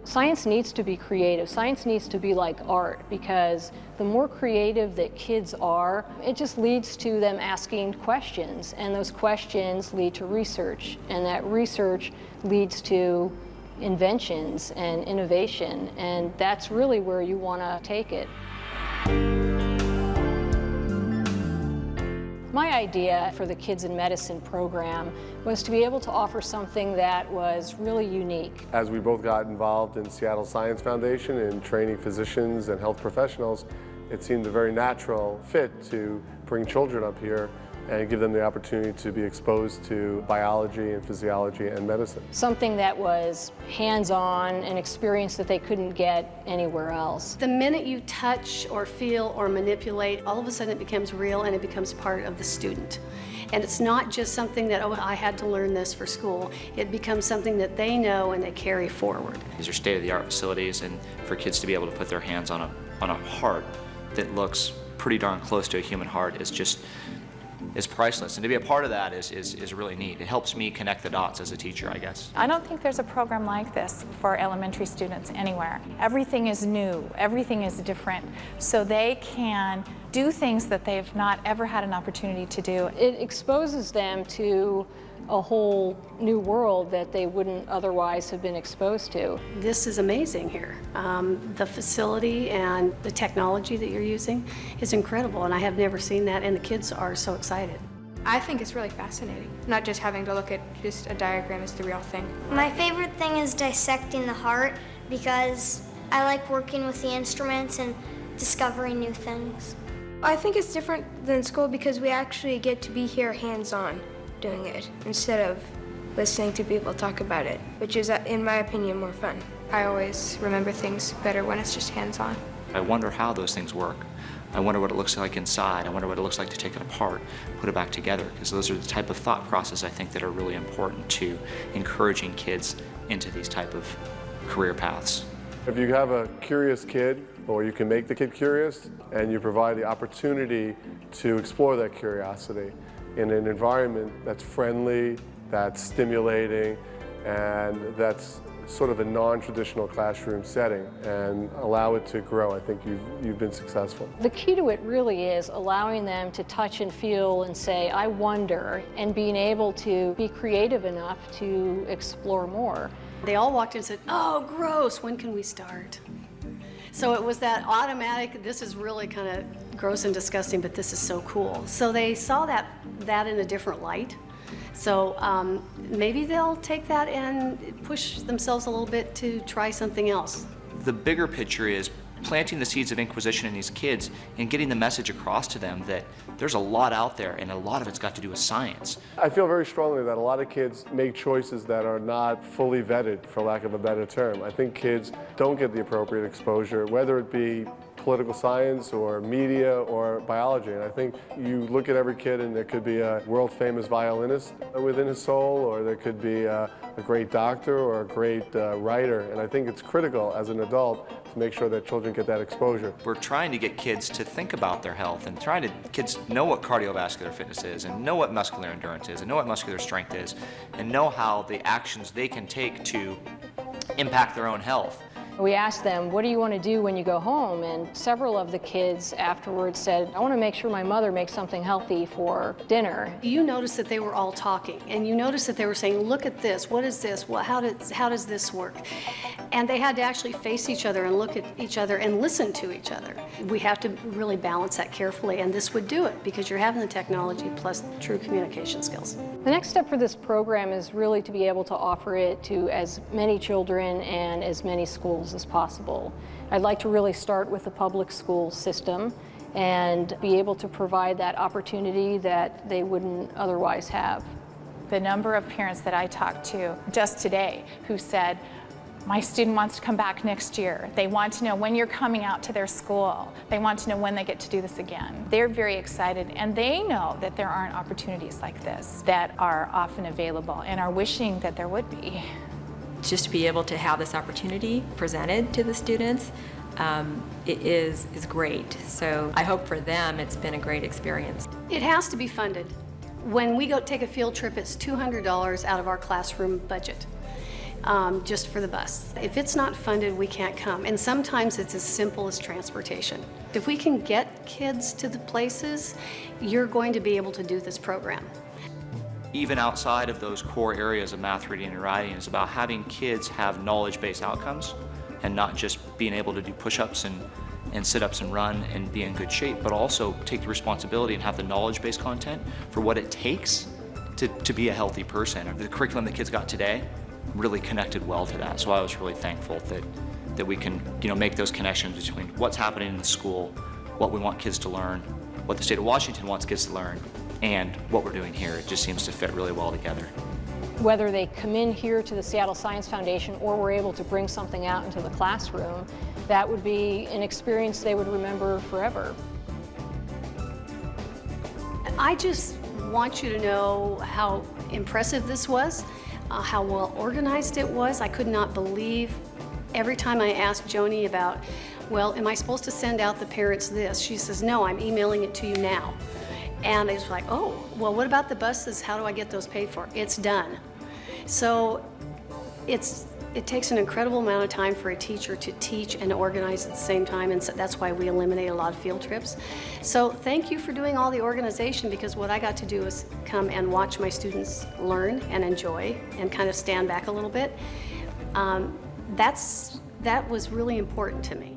Science needs to be creative. Science needs to be like art, because the more creative that kids are, it just leads to them asking questions, and those questions lead to research, and that research leads to inventions and innovation, and that's really where you want to take it. My idea for the Kids in Medicine program was to be able to offer something that was really unique. As we both got involved in Seattle Science Foundation in training physicians and health professionals, it seemed a very natural fit to bring children up here and give them the opportunity to be exposed to biology and physiology and medicine. Something that was hands-on, an experience that they couldn't get anywhere else. The minute you touch or feel or manipulate, all of a sudden it becomes real and it becomes part of the student. And it's not just something that, oh, I had to learn this for school. It becomes something that they know and they carry forward. These are state-of-the-art facilities, and for kids to be able to put their hands on a heart that looks pretty darn close to a human heart is priceless, and to be a part of that is really neat. It helps me connect the dots as a teacher, I guess. I don't think there's a program like this for elementary students anywhere. Everything is new, everything is different, so they can do things that they've not ever had an opportunity to do. It exposes them to a whole new world that they wouldn't otherwise have been exposed to. This is amazing here. The facility and the technology that you're using is incredible, and I have never seen that, and the kids are so excited. I think it's really fascinating, not just having to look at just a diagram as the real thing. My favorite thing is dissecting the heart, because I like working with the instruments and discovering new things. I think it's different than school because we actually get to be here hands-on doing it instead of listening to people talk about it, which is, in my opinion, more fun. I always remember things better when it's just hands-on. I wonder how those things work. I wonder what it looks like inside. I wonder what it looks like to take it apart, put it back together, because those are the type of thought process I think that are really important to encouraging kids into these type of career paths. If you have a curious kid, or you can make the kid curious, and you provide the opportunity to explore that curiosity in an environment that's friendly, that's stimulating, and that's sort of a non-traditional classroom setting, and allow it to grow, I think you've been successful. The key to it really is allowing them to touch and feel and say, I wonder, and being able to be creative enough to explore more. They all walked in and said, oh, gross, when can we start? So it was that automatic, this is really kind of gross and disgusting, but this is so cool. So they saw that in a different light. So maybe they'll take that and push themselves a little bit to try something else. The bigger picture is planting the seeds of inquisition in these kids and getting the message across to them that there's a lot out there, and a lot of it's got to do with science. I feel very strongly that a lot of kids make choices that are not fully vetted, for lack of a better term. I think kids don't get the appropriate exposure, whether it be political science or media or biology. And I think you look at every kid and there could be a world-famous violinist within his soul, or there could be a great doctor or a great writer. And I think it's critical as an adult to make sure that children get that exposure. We're trying to get kids to think about their health, and trying to kids know what cardiovascular fitness is, and know what muscular endurance is, and know what muscular strength is, and know how the actions they can take to impact their own health. We asked them, what do you want to do when you go home? And several of the kids afterwards said, I want to make sure my mother makes something healthy for dinner. You noticed that they were all talking, and you noticed that they were saying, look at this, what is this, how does this work? And they had to actually face each other and look at each other and listen to each other. We have to really balance that carefully, and this would do it, because you're having the technology plus true communication skills. The next step for this program is really to be able to offer it to as many children and as many schools as possible. I'd like to really start with the public school system and be able to provide that opportunity that they wouldn't otherwise have. The number of parents that I talked to just today who said, my student wants to come back next year. They want to know when you're coming out to their school. They want to know when they get to do this again. They're very excited, and they know that there aren't opportunities like this that are often available, and are wishing that there would be. Just to be able to have this opportunity presented to the students it is great. So I hope for them it's been a great experience. It has to be funded. When we go take a field trip, it's $200 out of our classroom budget. just for the bus. If it's not funded, we can't come. And sometimes it's as simple as transportation. If we can get kids to the places, you're going to be able to do this program. Even outside of those core areas of math, reading, and writing, is about having kids have knowledge-based outcomes and not just being able to do push-ups and sit-ups and run and be in good shape, but also take the responsibility and have the knowledge-based content for what it takes to be a healthy person. The curriculum that kids got today really connected well to that, so I was really thankful that we can make those connections between what's happening in the school, what we want kids to learn, what the state of Washington wants kids to learn, and what we're doing here. It just seems to fit really well together. Whether they come in here to the Seattle Science Foundation or we're able to bring something out into the classroom, that would be an experience they would remember forever. I just want you to know how impressive this was, how well organized it was. I could not believe every time I asked Joni about, well, am I supposed to send out the parents this? She says, no, I'm emailing it to you now. And it's like, oh, well, what about the buses? How do I get those paid for? It's done. So it takes an incredible amount of time for a teacher to teach and organize at the same time, and so that's why we eliminate a lot of field trips. So thank you for doing all the organization, because what I got to do is come and watch my students learn and enjoy and kind of stand back a little bit. That was really important to me.